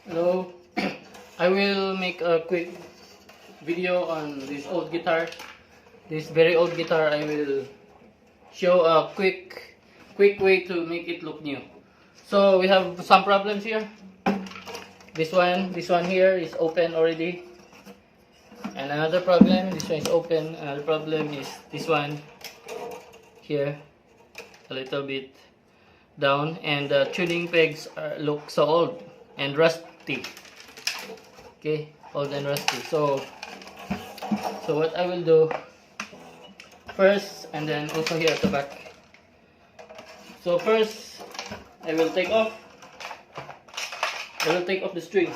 Hello, I will make a quick video on this old guitar. This very old guitar. I will show a quick way to make it look new. So we have some problems here. This one here is open already. And another problem, this one is open. Another problem is this one here, a little bit down, and the tuning pegs look so old and rusty. Okay, old and rusty. So what I will do first, and then also here at the back. So first, I will take off the string.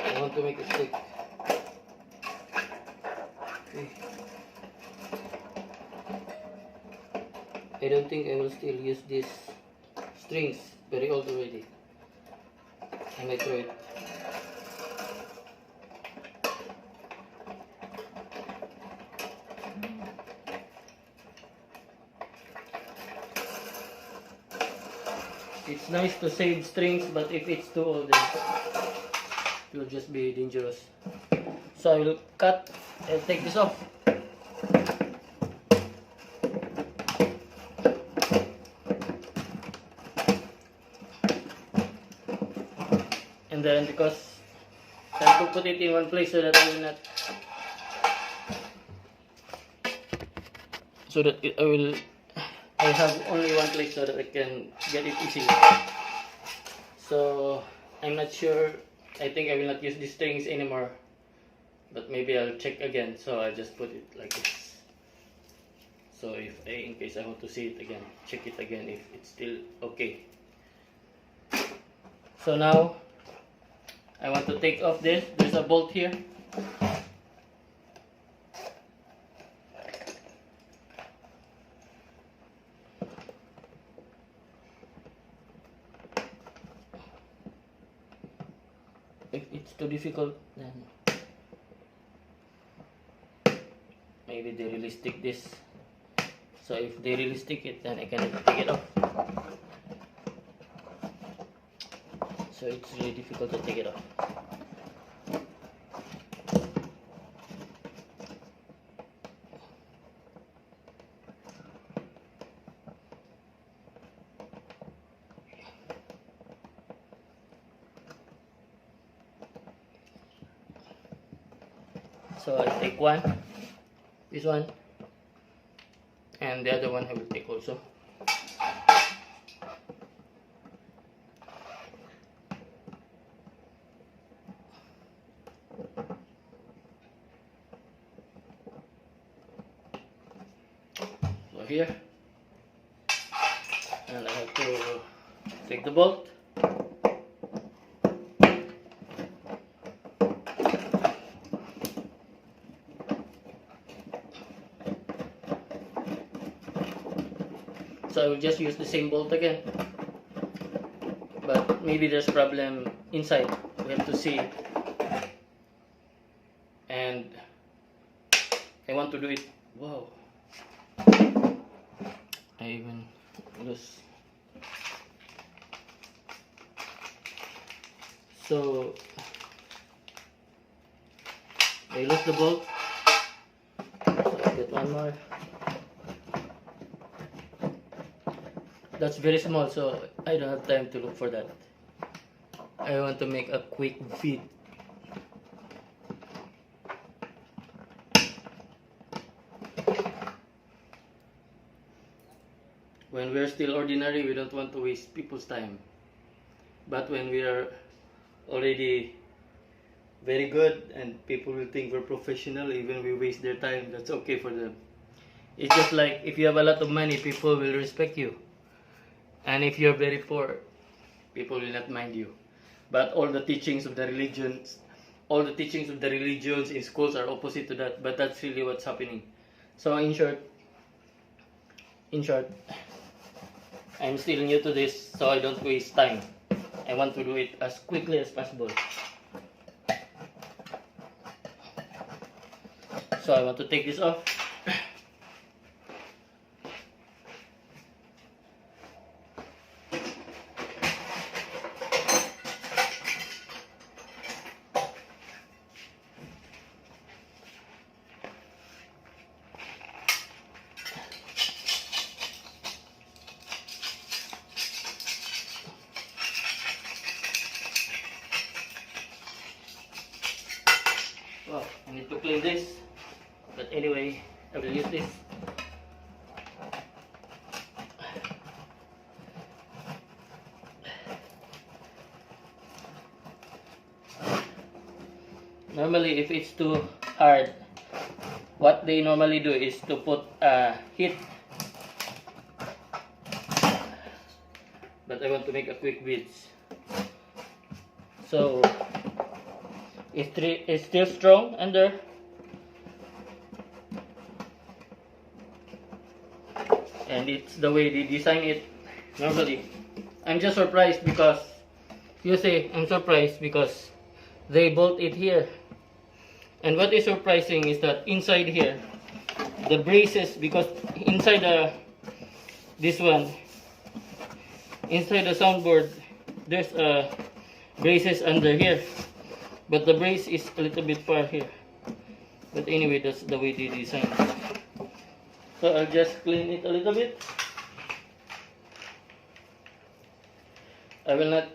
I want to make it stick. Okay. I don't think I will still use these strings, very old already. I might try it. It's nice to save strings, but if it's too old, then it will just be dangerous. So I will cut and take this off. And then because I have to put it in one place so that I will not, I have only one place so that I can get it easily. So I'm not sure. I think I will not use these strings anymore, but maybe I'll check again. So I just put it like this. So in case I want to see it again, check it again if it's still okay. So now I want to take off this. There's a bolt here. If it's too difficult, then maybe they really stick this. So if they really stick it, then I can take it off. So it's really difficult to take it off. So I take one, this one, and the other one I will take also. So here, and I have to take the bolt. So I will just use the same bolt again, but maybe there's problem inside. We have to see, and I want to do it. Wow, I even lose. So I lose the bolt. So I get one more. That's very small, so I don't have time to look for that. I want to make a quick feed. When we're still ordinary, we don't want to waste people's time. But when we are already very good and people will think we're professional, even we waste their time, that's okay for them. It's just like if you have a lot of money, people will respect you. And if you're very poor, people will not mind you. But all the teachings of the religions in schools are opposite to that. But that's really what's happening. So in short, In short, I'm still new to this, so I don't waste time. I want to do it as quickly as possible. So I want to take this off. Well, I need to clean this, but anyway, I will use this. Normally, if it's too hard, what they normally do is to put heat. But I want to make a quick bits. So it's still strong under. And it's the way they design it normally. I'm just surprised because, you say I'm surprised because they bolt it here. And what is surprising is that inside here, the braces, because inside this one, inside the soundboard, there's braces under here. But the brace is a little bit far here. But anyway, that's the way they design it. So I'll just clean it a little bit. I will not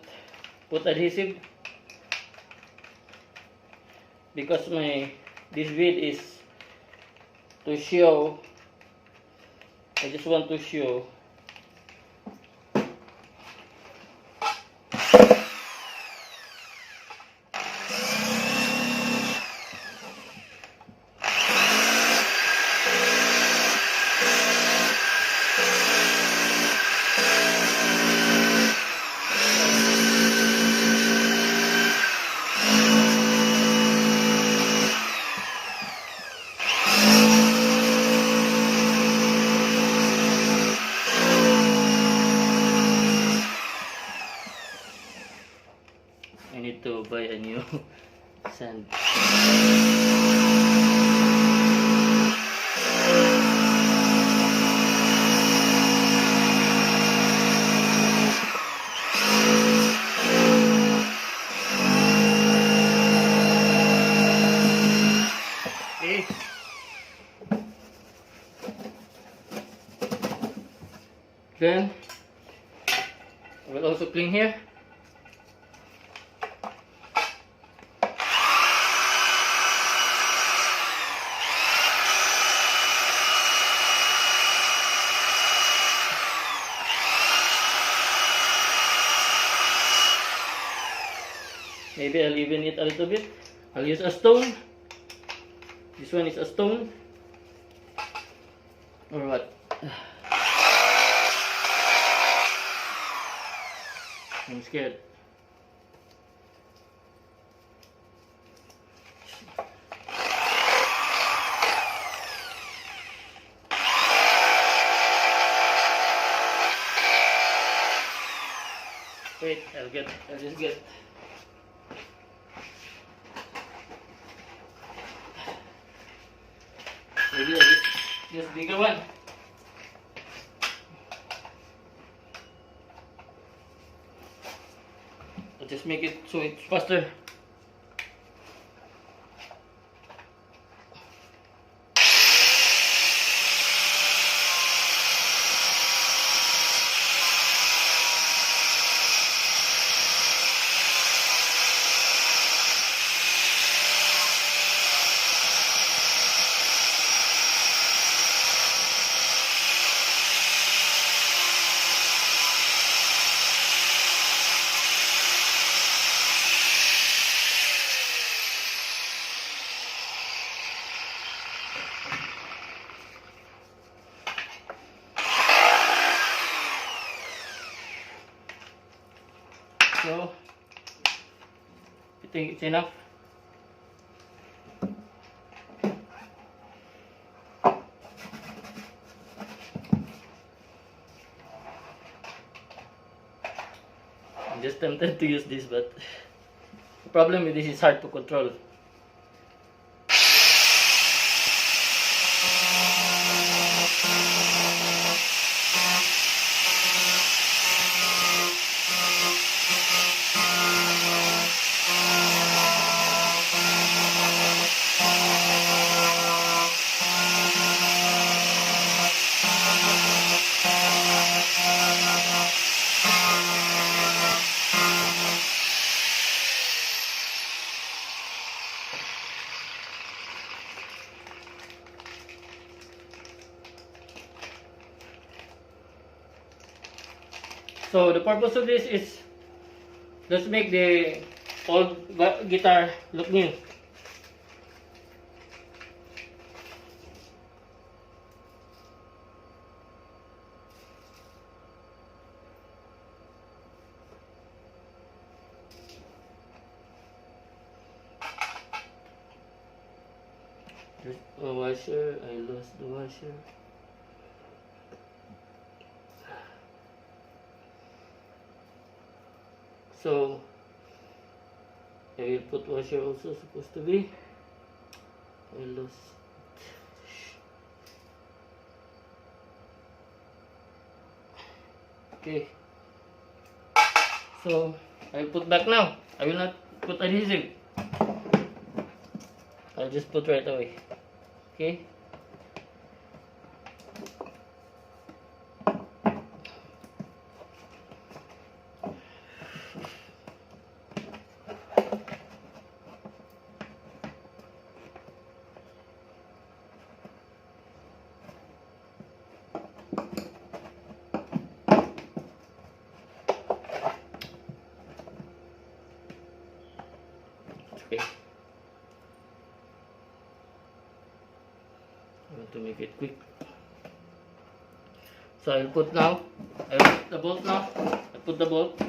put adhesive because this vid is to show. I just want to show I need to buy a new sand. Okay. Then I will also clean here. Maybe I'll even it a little bit. I'll use a stone. This one is a stone. Or what? I'm scared. Wait, I'll just get. Maybe I'll just bigger one. I'll just make it so it's faster. So, I think it's enough. just tempted to use this, but the problem with this is hard to control. So the purpose of this is just make the old guitar look new. There's a washer, I lost the washer. So I will put washer also supposed to be. I lost. Okay. So I'll put back now. I will not put adhesive. I'll just put right away. Okay. Okay. I want to make it quick. So I'll put now. I'll put the bolt now. I put the bolt.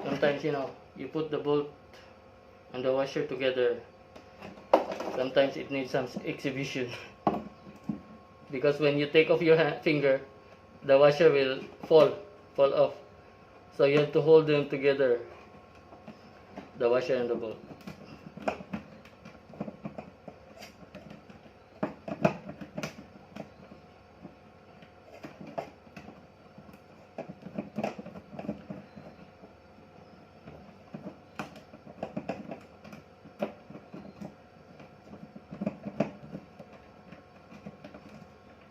Sometimes, you know, you put the bolt and the washer together. Sometimes it needs some exhibition. Because when you take off your finger, the washer will fall off. So you have to hold them together, the washer and the bolt.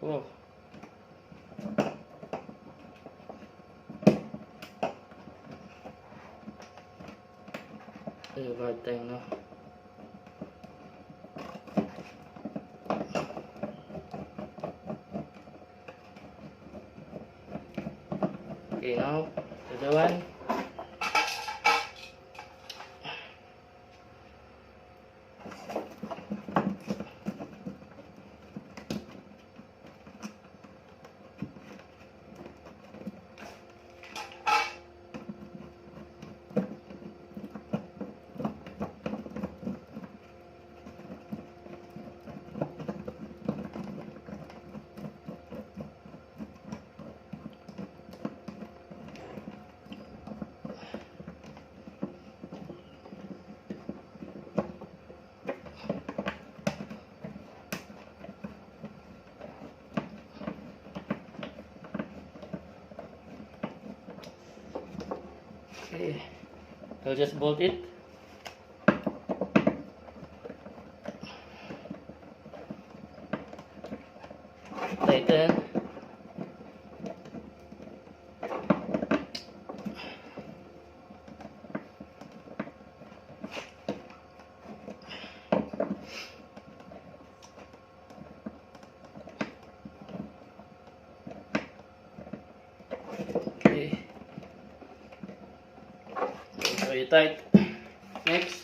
Oh. I have a hard time now. Okay, now the other one. Okay, I'll just bolt it. Tighten. Okay. Very tight. Next.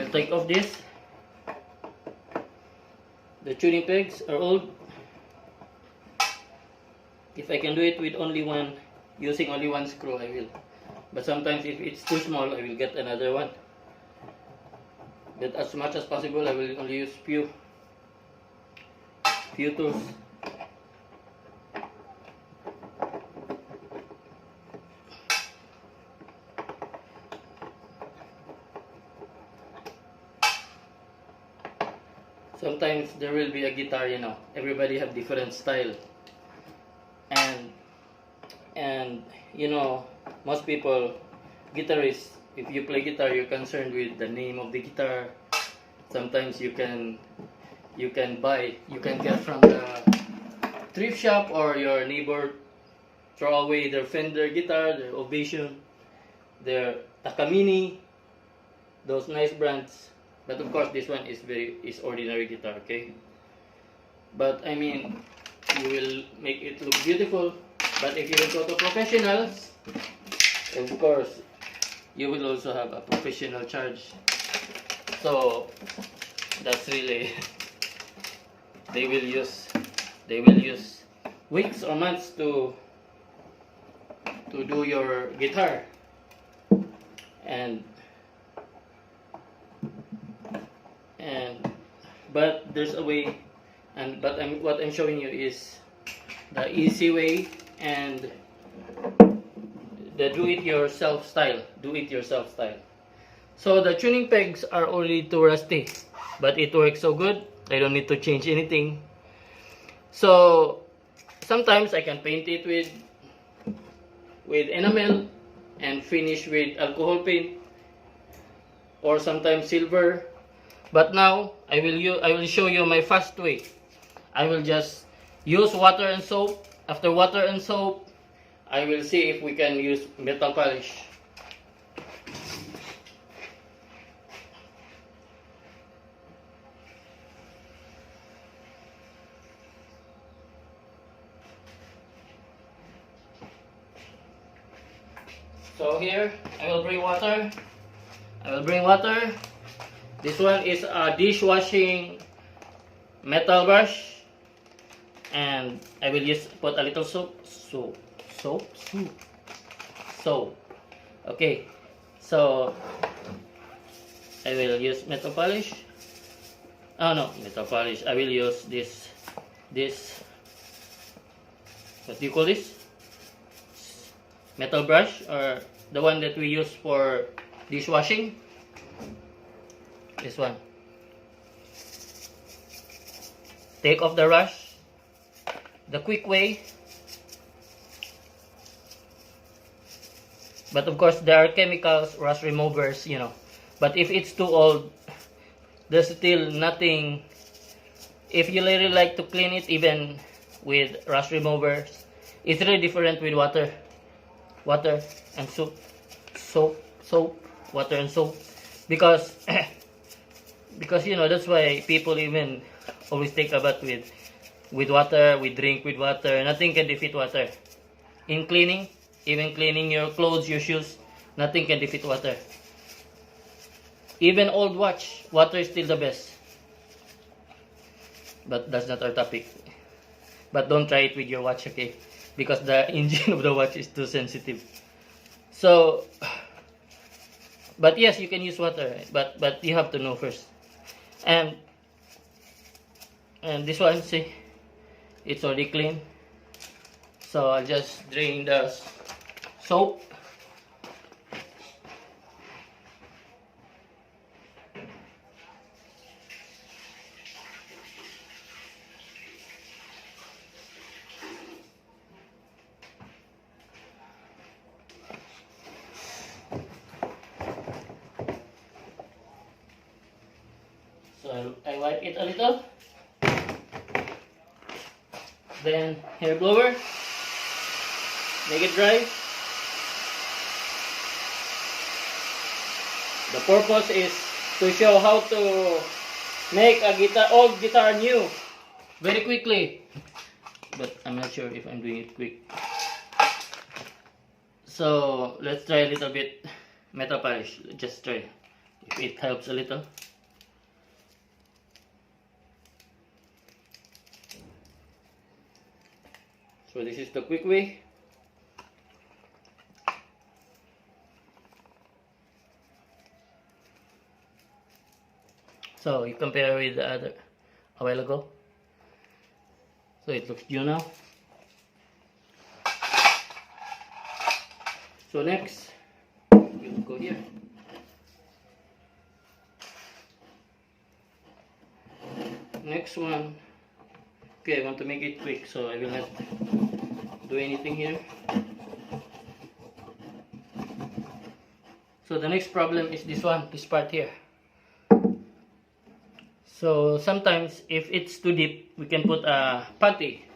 will take off this. The tuning pegs are old. If I can do it with only one, using only one screw, I will. But sometimes if it's too small, I will get another one. But as much as possible, I will only use few tools. Sometimes there will be a guitar, you know, everybody have different style, and you know, most people, guitarists, if you play guitar, you're concerned with the name of the guitar. Sometimes you can get from the thrift shop, or your neighbor throw away their Fender guitar, their Ovation, their Takamine, those nice brands. But of course, this one is ordinary guitar, okay? But I mean, you will make it look beautiful. But if you will go to professionals, of course, you will also have a professional charge. So that's really they will use weeks or months to do your guitar. And but there's a way, but what I'm showing you is the easy way and the do-it-yourself style. So the tuning pegs are already too rusty, but it works so good, I don't need to change anything. So sometimes I can paint it with enamel and finish with alcohol paint, or sometimes silver. But now I will show you my fast way. I will just use water and soap. After water and soap, I will see if we can use metal polish. So here, I will bring water. This one is a dishwashing metal brush, and I will put a little soap. Okay, so I will use metal polish. Oh no, metal polish. I will use this. What do you call this? Metal brush, or the one that we use for dishwashing. This one. Take off the brush the quick way. But of course there are chemicals, rust removers, you know. But if it's too old, there's still nothing. If you really like to clean it, even with rust removers, it's really different with water and soap, water and soap, because you know, that's why people even always take a bath with water. We drink with water. Nothing can defeat water in cleaning. Even cleaning your clothes, your shoes, nothing can defeat water. Even old watch, water is still the best. But that's not our topic. But don't try it with your watch, okay? Because the engine of the watch is too sensitive. So, but yes, you can use water, but you have to know first. And this one, see, it's already clean. So I'll just drain the soap. So I wipe it a little. Then hair blower, make it dry. The purpose is to show how to make a old guitar new very quickly. But I'm not sure if I'm doing it quick. So let's try a little bit metal polish. Just try. if it helps a little. So this is the quick way. So you compare with the other a while ago. So it looks new now. So next, we'll go here. Next one. Okay, I want to make it quick, so I will not do anything here. So the next problem is this one, this part here. So sometimes if it's too deep, we can put a putty.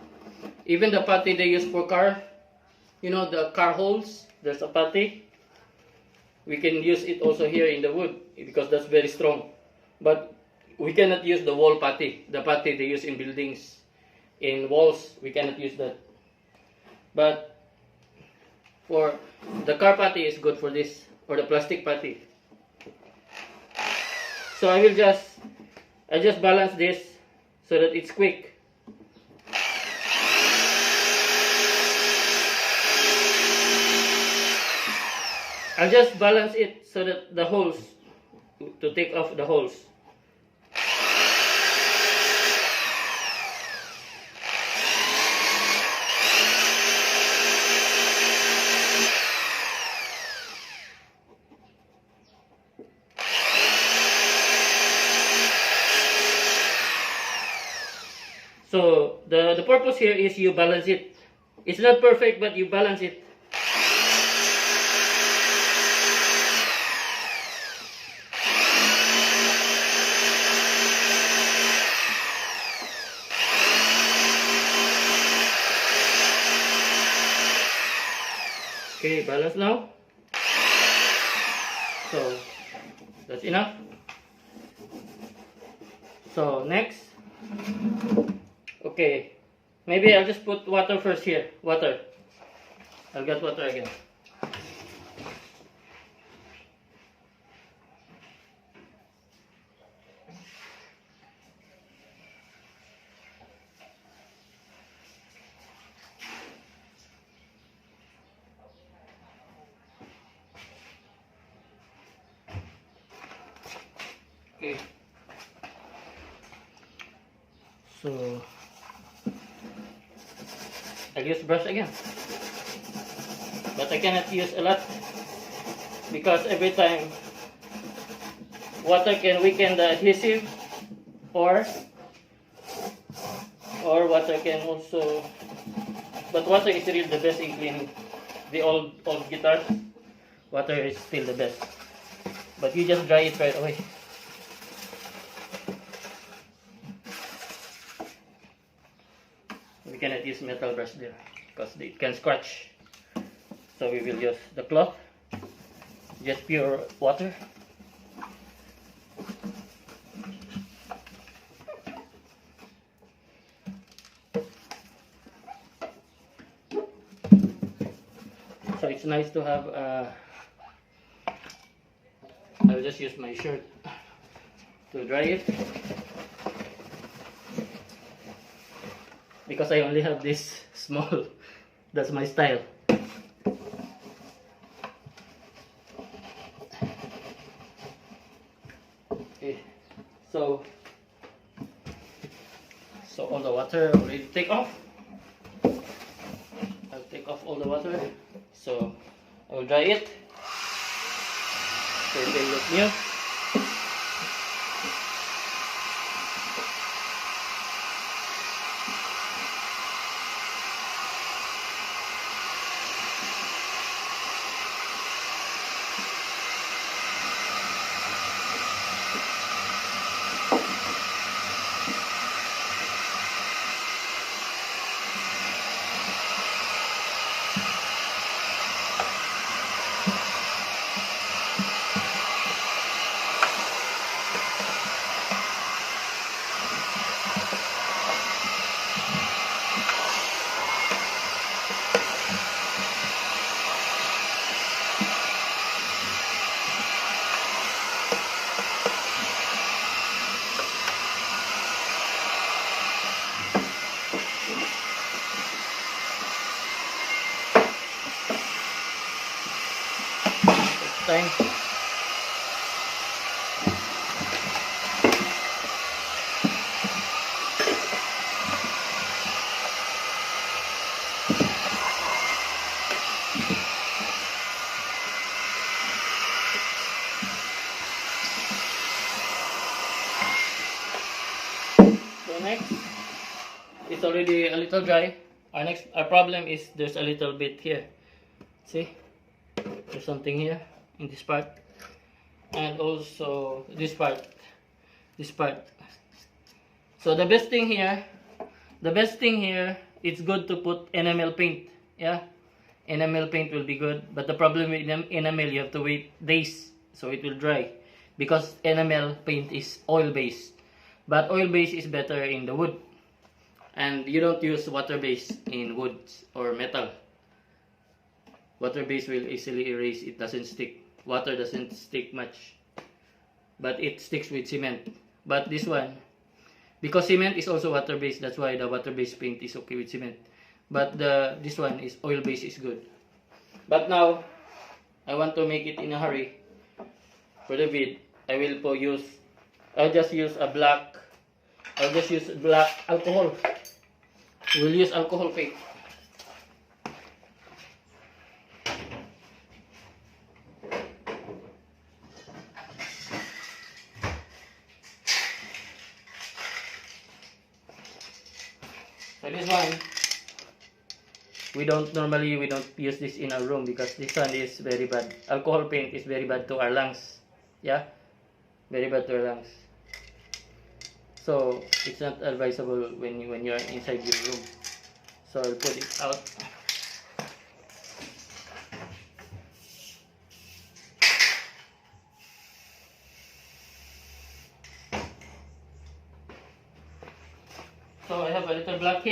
Even the putty they use for car, you know, the car holes, there's a putty. We can use it also here in the wood because that's very strong. But we cannot use the wall putty, the putty they use in buildings, in walls, we cannot use that. But for the car putty is good for this, or the plastic putty. So I just balance this so that it's quick. I'll just balance it so that the holes, to take off the holes. So the purpose here is you balance it. It's not perfect, but you balance it. Okay, balance now. So that's enough. So next, okay, maybe I'll just put water first here. Water. I'll get water again. Okay. So I'll use brush again, but I cannot use a lot because every time water can weaken the adhesive, or water can also, but water is really the best in cleaning the old guitars. Water is still the best, but you just dry it right away. We cannot use metal brush there because it can scratch. So we will use the cloth, just pure water. So it's nice to have I will just use my shirt to dry it, because I only have this small. That's my style. Okay, so all the water already take off. I'll take off all the water, so I will dry it so it will look new. time. So next, it's already a little dry. Our problem is there's a little bit here. See, there's something here in this part, and also this part. So the best thing here, it's good to put enamel paint. Yeah, enamel paint will be good. But the problem with enamel, you have to wait days so it will dry, because enamel paint is oil based. But oil base is better in the wood, and you don't use water base in woods or metal. Water base will easily erase, it doesn't stick. Water doesn't stick much, but it sticks with cement. But this one, because cement is also water based, that's why the water based paint is okay with cement. But this one is oil based, is good. But now I want to make it in a hurry. For the vid, I'll just use black alcohol. We'll use alcohol paint. So this one, we don't use this in our room, because this one is very bad. Alcohol paint is very bad to our lungs. Yeah, very bad to our lungs. So it's not advisable when you're inside your room. So I'll put it out. So I have a little black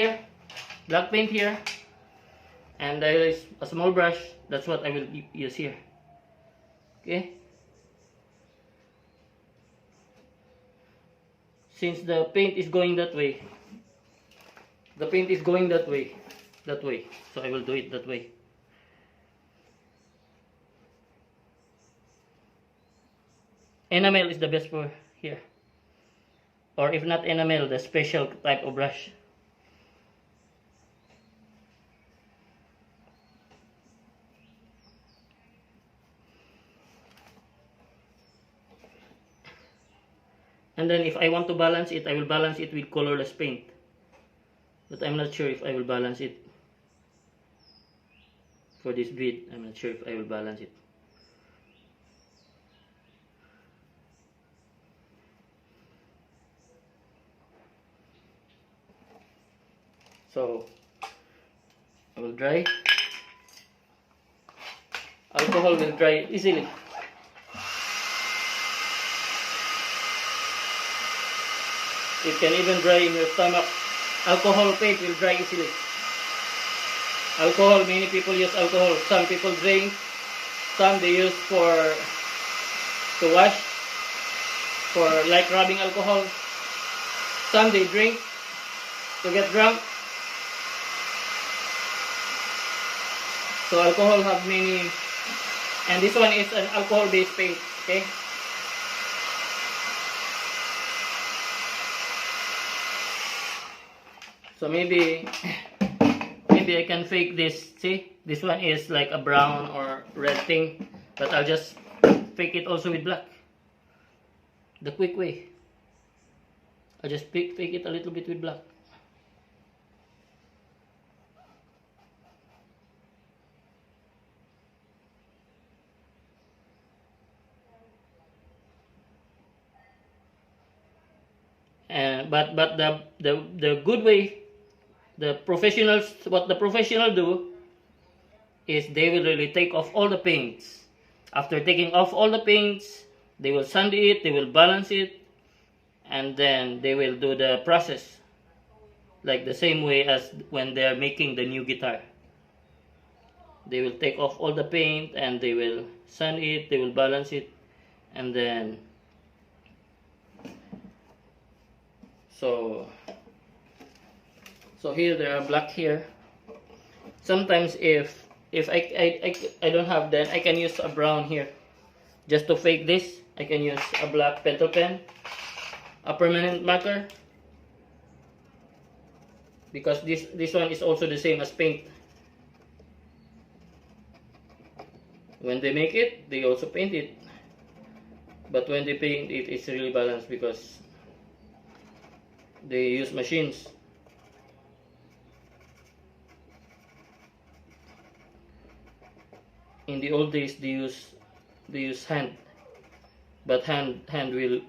paint here, and there is a small brush. That's what I will use here. Okay. Since the paint is going that way, so I will do it that way. Enamel is the best for here, or if not enamel, the special type of brush. And then if I want to balance it, I will balance it with colorless paint. But I'm not sure if I will balance it. For this vid, I'm not sure if I will balance it. So I will dry. Alcohol will dry easily. It can even dry in your stomach. Alcohol paint will dry easily. Alcohol, many people use alcohol. Some people drink. Some they use to wash, for like rubbing alcohol. Some they drink to get drunk. So alcohol have many, and this one is an alcohol-based paint. Okay. So maybe I can fake this. See, this one is like a brown or red thing, but I'll just fake it also with black. The quick way. I'll just fake it a little bit with black. But the good way, what the professional do is they will really take off all the paints. After taking off all the paints, they will sand it, they will balance it, and then they will do the process like the same way as when they are making the new guitar. They will take off all the paint and they will sand it, they will balance it, and then so here there are black here. Sometimes if I don't have that, I can use a brown here. Just to fake this, I can use a black pencil pen, a permanent marker, because this one is also the same as paint. When they make it, they also paint it, but when they paint it, it's really balanced because they use machines. In the old days, they use hand, but hand will,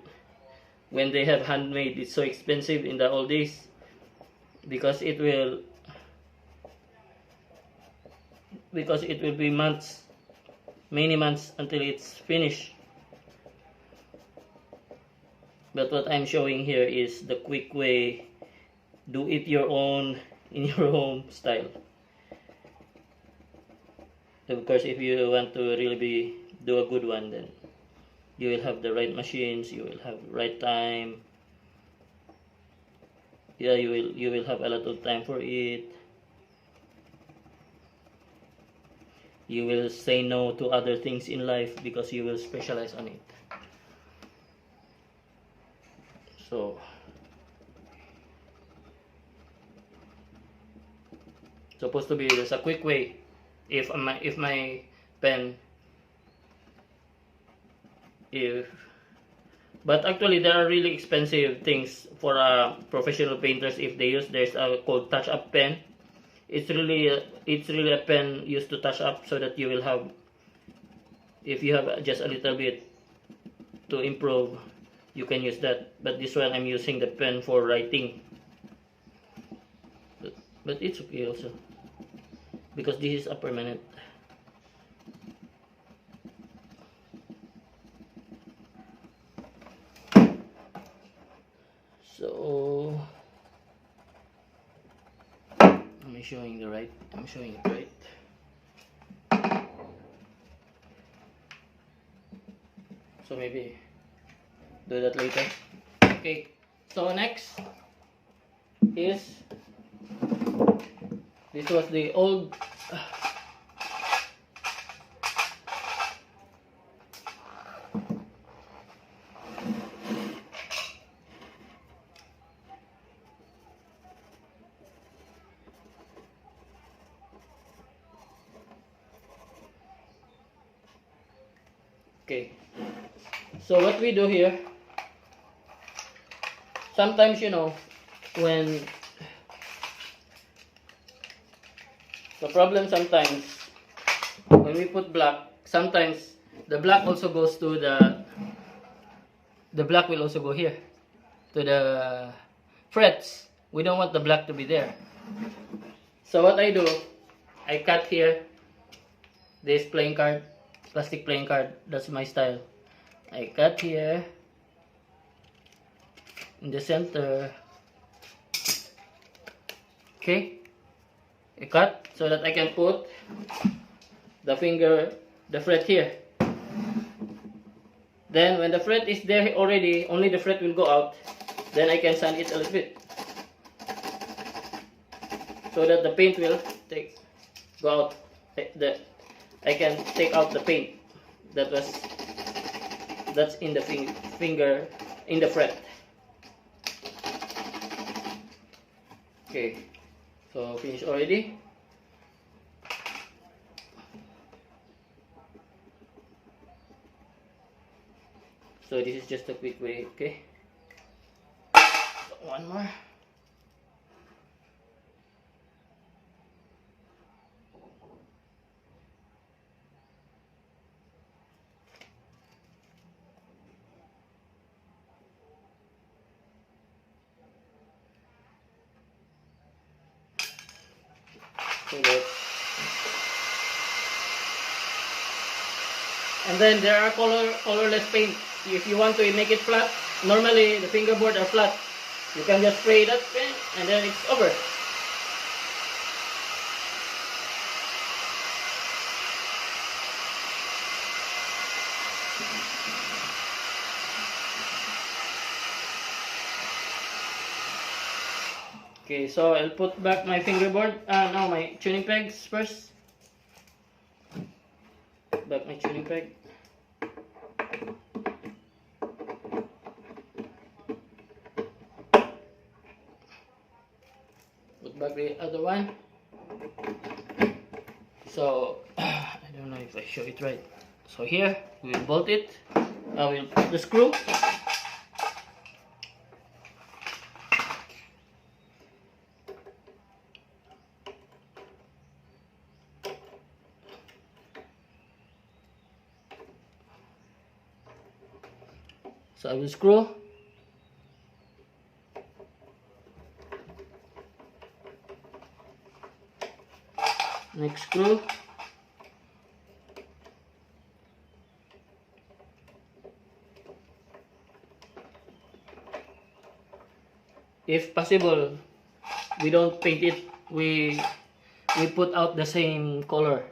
when they have handmade, it's so expensive in the old days because it will be months, many months until it's finished. But what I'm showing here is the quick way, do it your own, in your home style. Of course, if you want to really do a good one, then you will have the right machines, you will have right time. Yeah, you will have a lot of time for it. You will say no to other things in life because you will specialize on it. So supposed to be, there's a quick way. If my pen, but actually there are really expensive things for professional painters. If they use, there's a called touch up pen. It's really a pen used to touch up, so that you will have, if you have just a little bit to improve, you can use that. But this one, I'm using the pen for writing, but it's okay also because this is a permanent. So I'm showing it right. So maybe do that later. Okay, so next is, this was the old okay. So what we do here, sometimes, when the problem, sometimes when we put black, sometimes the black also goes to the black will also go here to the frets. We don't want the black to be there. So what I do, I cut here this playing card, plastic playing card. That's my style. I cut here in the center. Okay, I cut so that I can put the fret here. Then when the fret is there already, only the fret will go out. Then I can sand it a little bit so that the paint will go out. I can take out the paint that's in the finger, in the fret. Okay, so finished already. So this is just a quick way. Okay, so one more. And then there are colorless paint. If you want to make it flat, normally the fingerboard are flat. You can just spray that paint and then it's over. Okay, so I'll put back my fingerboard, no, my tuning pegs first. Back my tuning peg. grab the other one. So I don't know if I show it right. So here we will bolt it. I will put the screw. So I will screw. Next screw. If possible, we don't paint it. We put out the same color.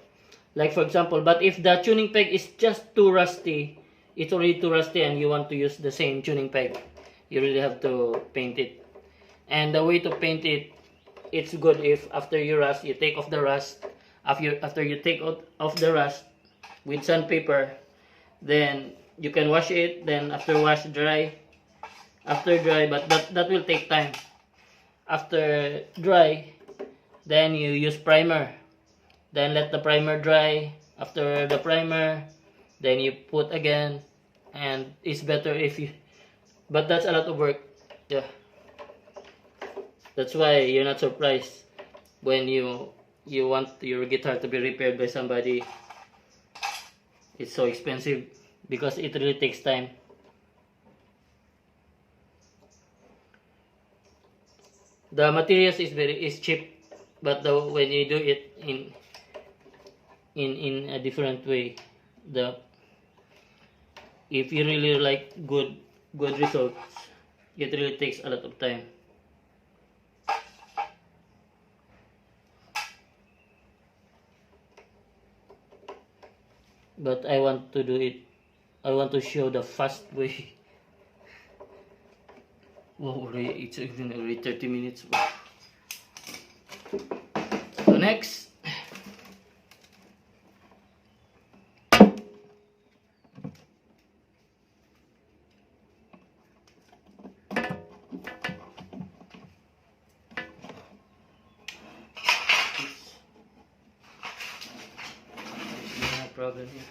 Like for example, but if the tuning peg is just too rusty, it's already too rusty and you want to use the same tuning peg, you really have to paint it. And the way to paint it, it's good if after you rust, you take off the rust. After you take off the rust with sandpaper, then you can wash it. Then after wash, dry. After dry, but that will take time. After dry, then you use primer. Then let the primer dry. After the primer, then you put again, and it's better if you. But that's a lot of work. Yeah. That's why you're not surprised when you want your guitar to be repaired by somebody. It's so expensive because it really takes time. The materials is cheap, but when you do it in a different way, if you really like good results, it really takes a lot of time. But I want to do it. I want to show the fast way. Wow, it's even already 30 minutes. So next, no problem here.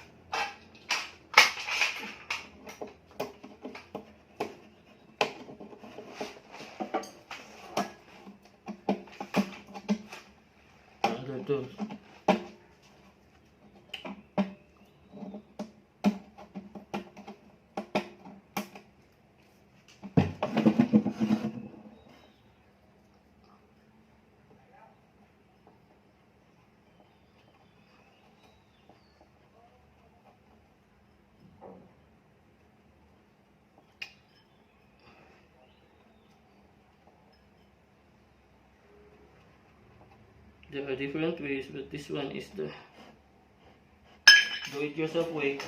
Tools. There are different ways, but this one is the do-it-yourself way.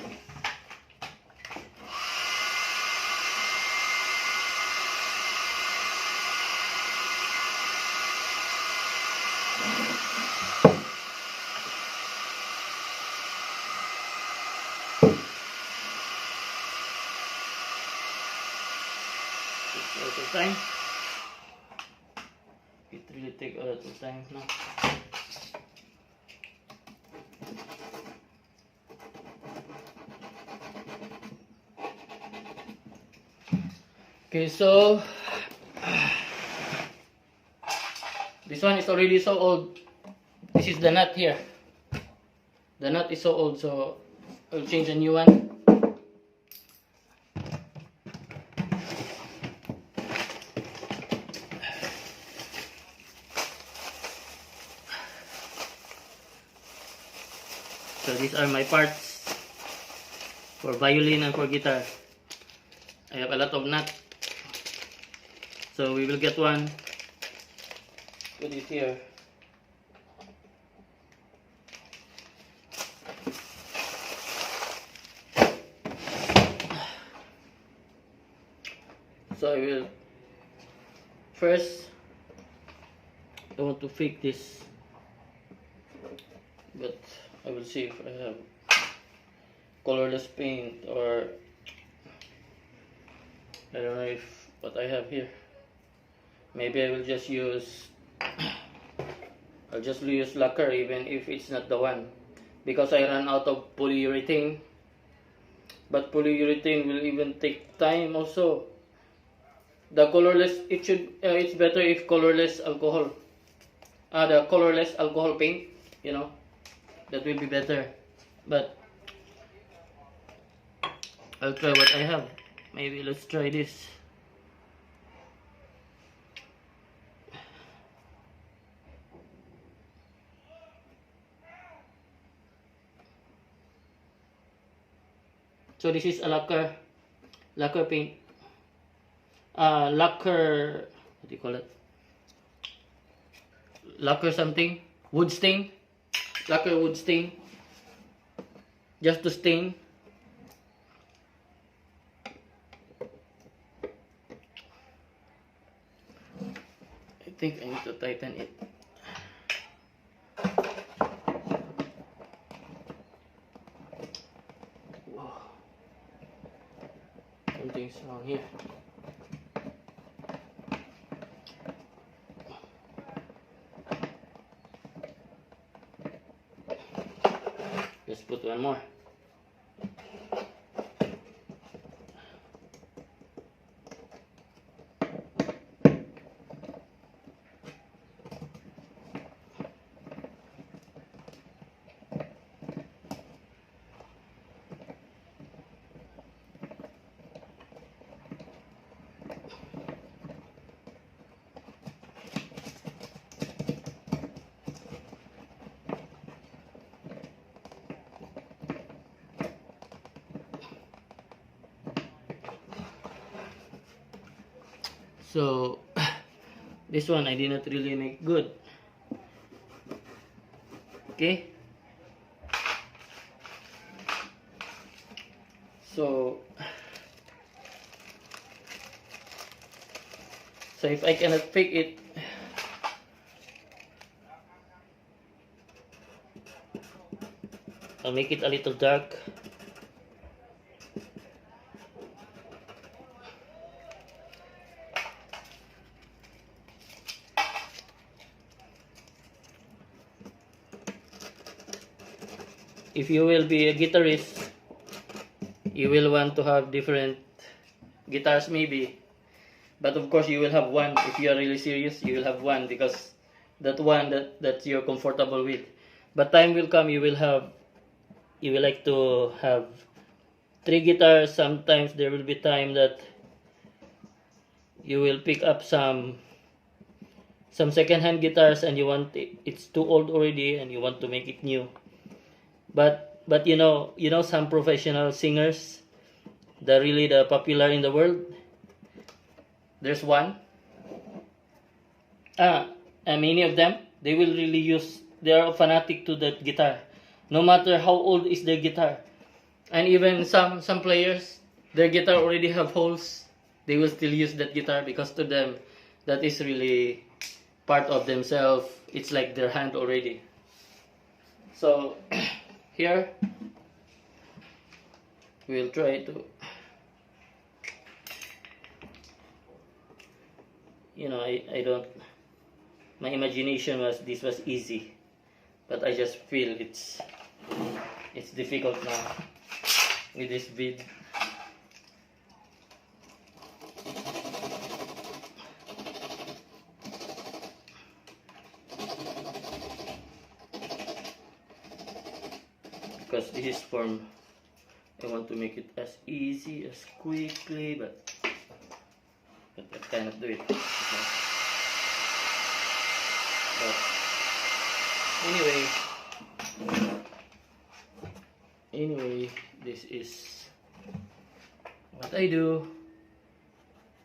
Takes a lot of time. It really takes a lot of time now. Okay, so this one is already so old. This is the nut here. The nut is so old, so I'll change a new one. So these are my parts for violin and for guitar. I have a lot of nuts. So we will get one, put it here. So I will first, I want to fake this, but I will see if I have colorless paint or I don't know if what I have here. Maybe I will just use I'll just use lacquer even if it's not the one, because I ran out of polyurethane. But polyurethane will even take time also. The colorless, it's better if colorless alcohol. The colorless alcohol paint, you know, that will be better. But I'll try what I have. Maybe let's try this. So this is a lacquer paint. Lacquer, what do you call it? Lacquer something, wood stain. Lacquer wood stain. Just to stain. I think I need to tighten it. Whoa. Something's wrong here. Let's put one more. So this one I did not really make good. Okay. So if I cannot pick it, I'll make it a little dark. If you will be a guitarist, you will want to have different guitars maybe, but of course you will have one. If you are really serious, you will have one, because that one that you're comfortable with. But time will come, you will like to have 3 guitars. Sometimes there will be time that you will pick up some second-hand guitars and you want it's too old already and you want to make it new. But you know some professional singers, the popular in the world. There's one. And many of them, they will really they are fanatic to that guitar, no matter how old is their guitar. And even some players, their guitar already have holes, they will still use that guitar, because to them that is really part of themselves. It's like their hand already. So here we'll try to, I don't, my imagination was this was easy, but I just feel it's difficult now with this bead. Because this is form, I want to make it as easy as quickly, but I cannot do it. But anyway, this is what I do,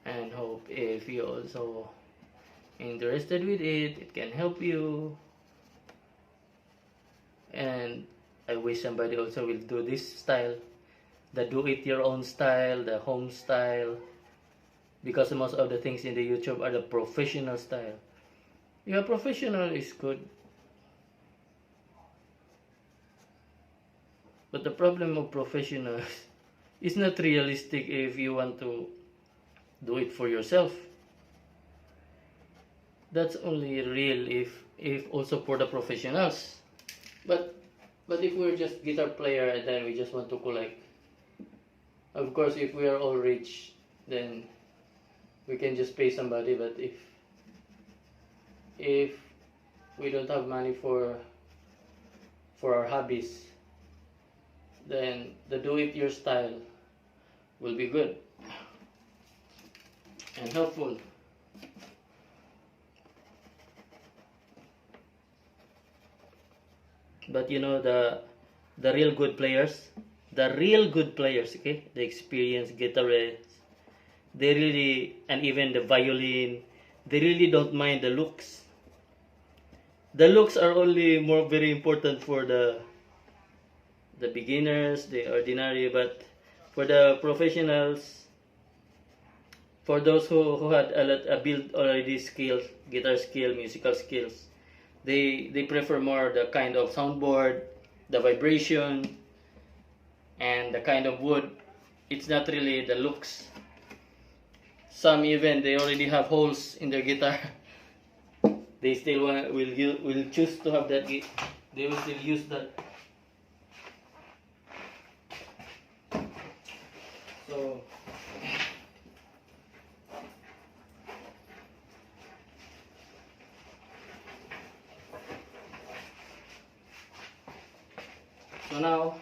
and hope if you also interested with it, it can help you. And I wish somebody also will do this style, the do-it-your-own style, the home style, because most of the things in the YouTube are the professional style. Yeah, professional is good, but the problem of professional is not realistic if you want to do it for yourself. That's only real if also for the professionals. But if we're just guitar player and then we just want to collect, of course if we are all rich, then we can just pay somebody. But if we don't have money for our hobbies, then the do-it-your style will be good and helpful. But you know, the real good players, okay, the experienced guitarists, they really, and even the violin, they really don't mind the looks. The looks are only more very important for the beginners, the ordinary, but for the professionals, for those who had a build already skills, guitar skill, musical skills, they prefer more the kind of soundboard, the vibration, and the kind of wood. It's not really the looks. Some even they already have holes in their guitar. They still will choose to have that. They will still use that. So now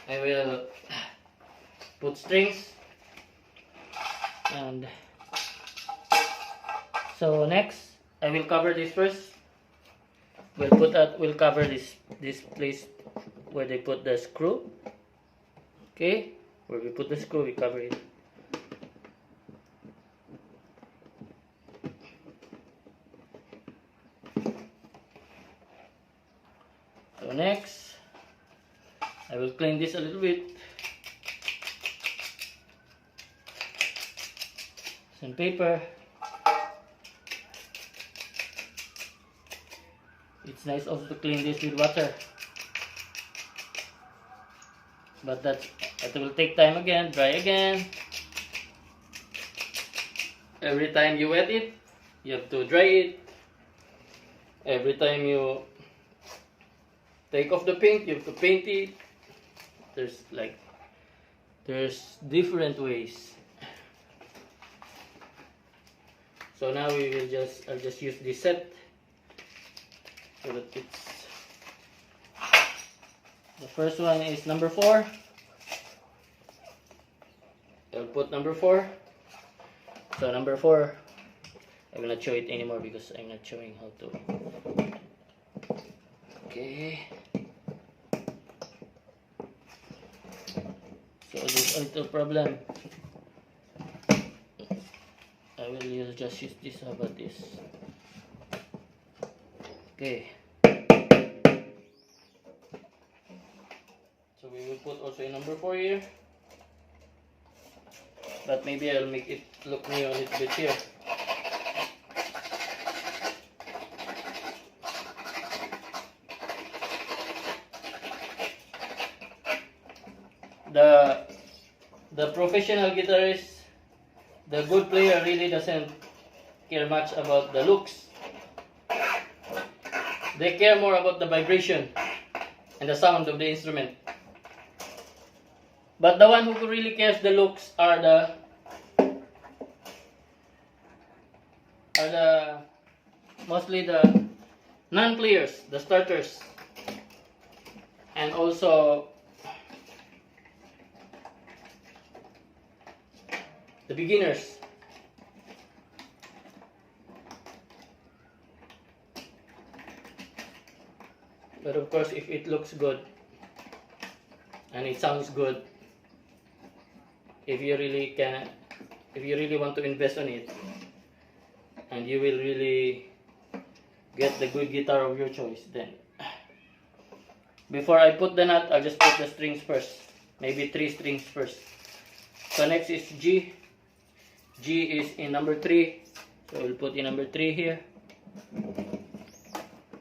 I will put strings, and so next I will cover this first. We'll cover this place where they put the screw. Okay, where we put the screw, we cover it. So next, I will clean this a little bit. Sandpaper. It's nice also to clean this with water, but that will take time again. Dry again. Every time you wet it, you have to dry it. Every time you take off the paint, you have to paint it. There's different ways. So now I'll just use this set so that it's, the first one is number 4. I'll put number 4. So number 4, I will not show it anymore because I'm not showing how to. Okay. So there's a little problem. I will just use this. How about this? Okay. So we will put also a number 4 here. But maybe I'll make it look new a little bit here. The professional guitarist, the good player, really doesn't care much about the looks. They care more about the vibration and the sound of the instrument. But the one who really cares the looks are the mostly the non-players, the starters, and also the beginners. But of course, if it looks good and it sounds good, if you really want to invest on it, and you will really get the good guitar of your choice, then before I put the nut, I'll just put the strings first. Maybe 3 strings first. So next is G. G is in number 3. So we'll put in number 3 here.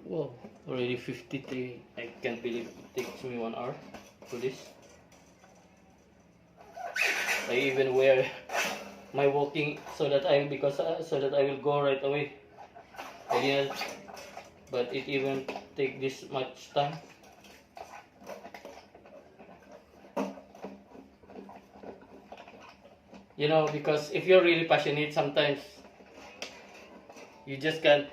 Whoa, already 53. I can't believe it takes me 1 hour for this. I even wear my walking so that I will go right away. I didn't, but it even take this much time. You know, because if you're really passionate, sometimes you just can't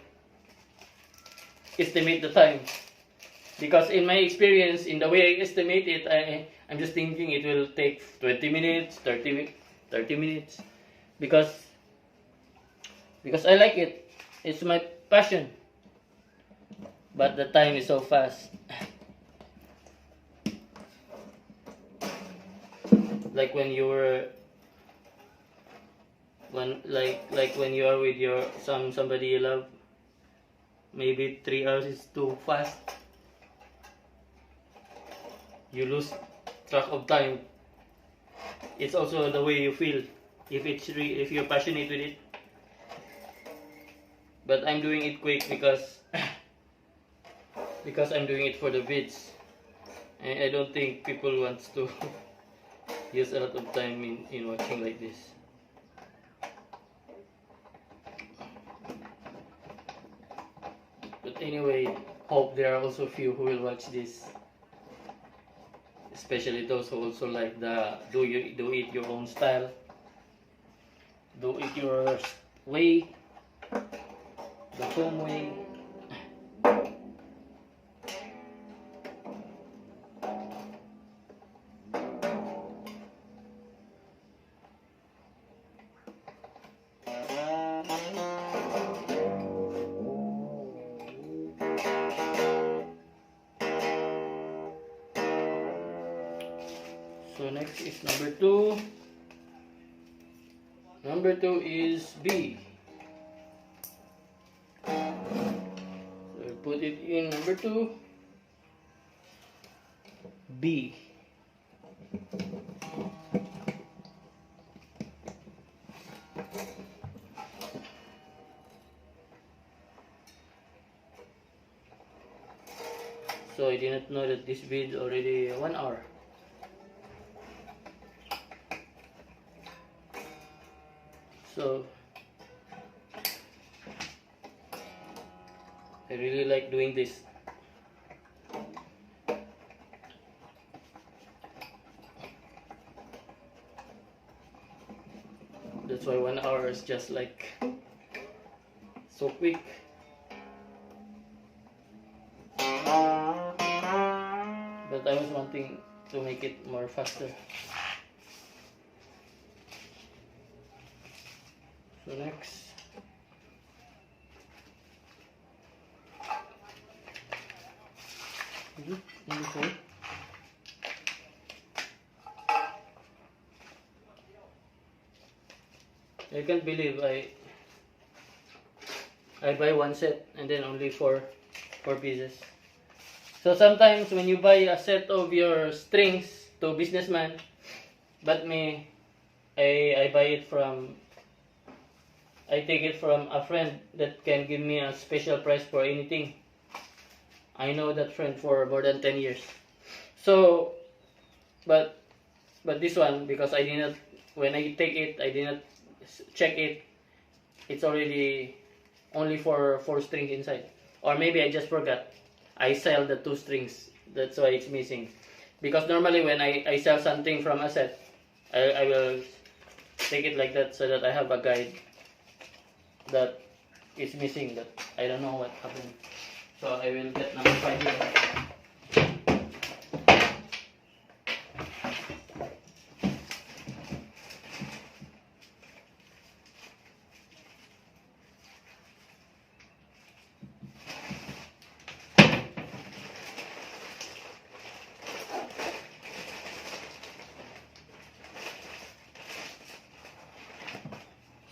estimate the time. Because in my experience, in the way I estimate it, I'm just thinking it will take 20 minutes, 30 minutes. Because I like it. It's my passion. But the time is so fast. Like when you were when you are with your somebody you love, maybe 3 hours is too fast. You lose track of time. It's also the way you feel, if you're passionate with it. But I'm doing it quick because I'm doing it for the vids. I don't think people wants to use a lot of time in watching like this. But anyway, hope there are also few who will watch this, especially those who also like the do it your own style, do it your way, the home way. So next is number 2. Number 2 is B. So put it in number 2. B. So I didn't know that this video already 1 hour. So I really like doing this. That's why 1 hour is just like so quick. But I was wanting to make it more faster. So next, number 4. I can't believe I buy one set and then only four pieces. So sometimes when you buy a set of your strings to businessman, but me, I buy it from, I take it from a friend that can give me a special price for anything. I know that friend for more than 10 years. So, but this one, because I didn't, when I take it, I didn't check it. It's already only for 4 strings inside. Or maybe I just forgot. I sell the 2 strings. That's why it's missing. Because normally when I sell something from a set, I will take it like that so that I have a guide that is missing, that I don't know what happened. So I will get number 5 here.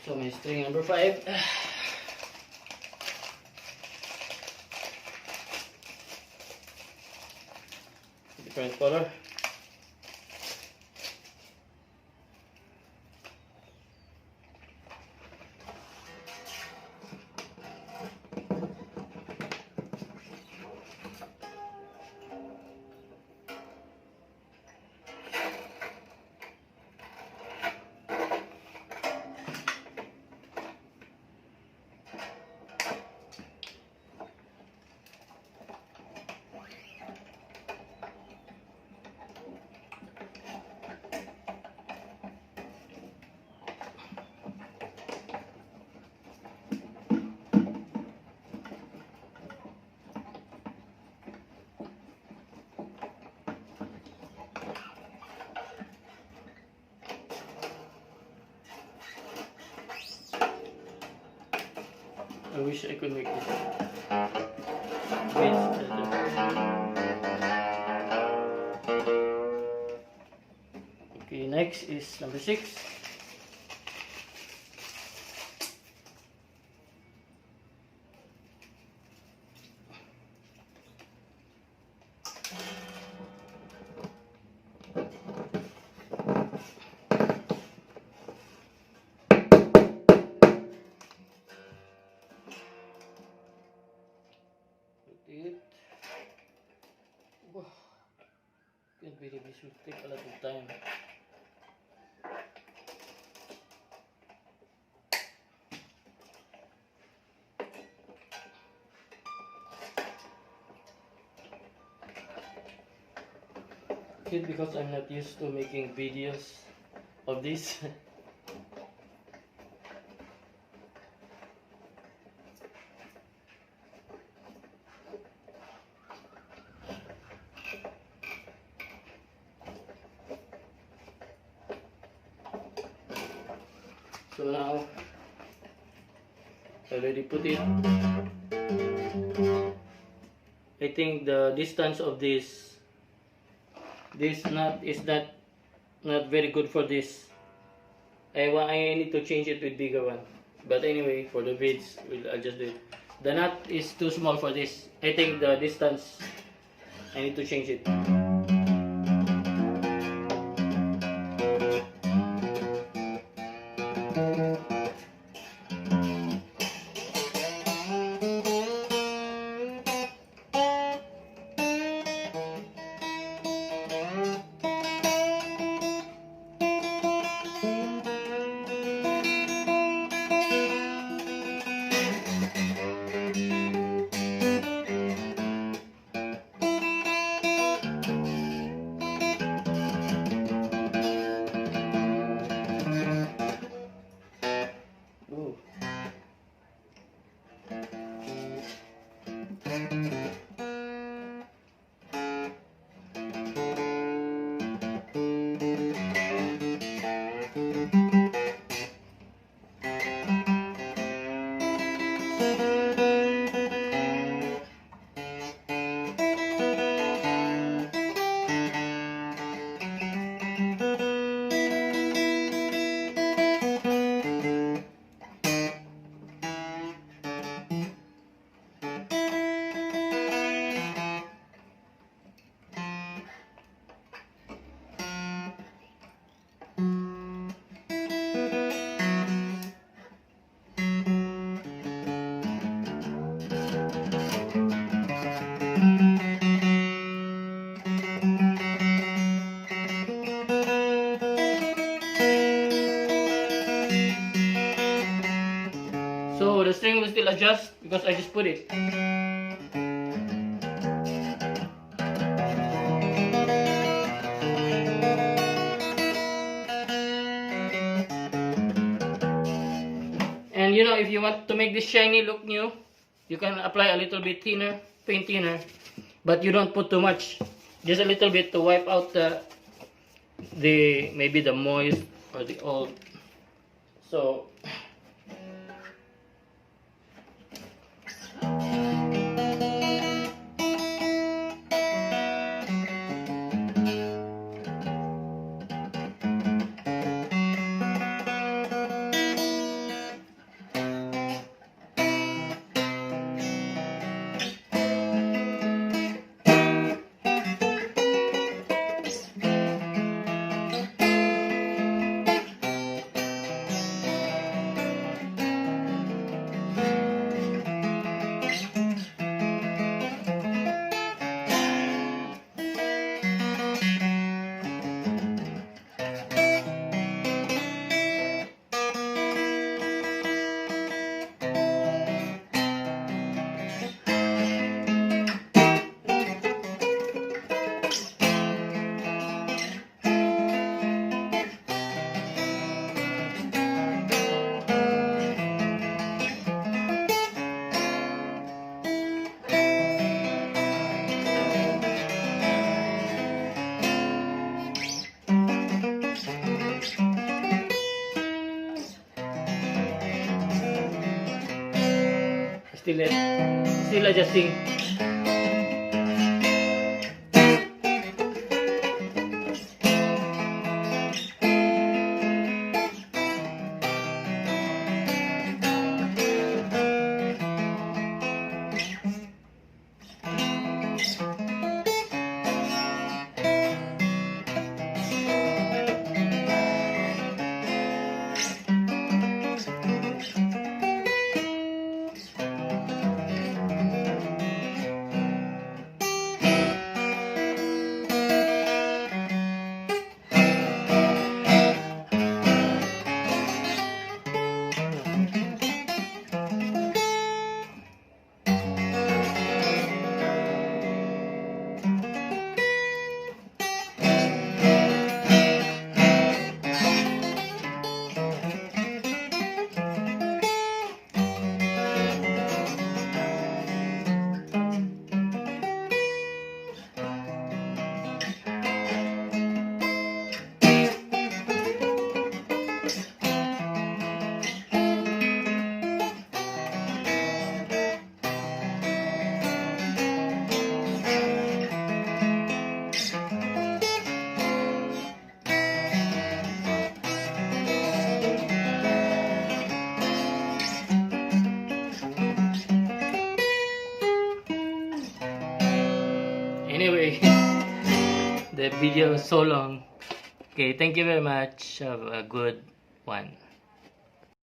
So my string number 5. Different color. wish I could make this beans. Okay, next is number 6. It. Wow. Can't believe this will take a lot of time. It because I'm not used to making videos of this. So now I already put it. I think the distance of this nut is not very good for this. I need to change it with bigger one. But anyway, for the beads, I'll just do it. The nut is too small for this. I think the distance, I need to change it. Ooh. So the string will still adjust because I just put it. And you know, if you want to make this shiny look new, you can apply a little bit thinner, paint thinner, but you don't put too much. Just a little bit to wipe out the maybe the moist or the old. So Still adjusting. Anyway, the video is so long. Okay, thank you very much. Have a good one.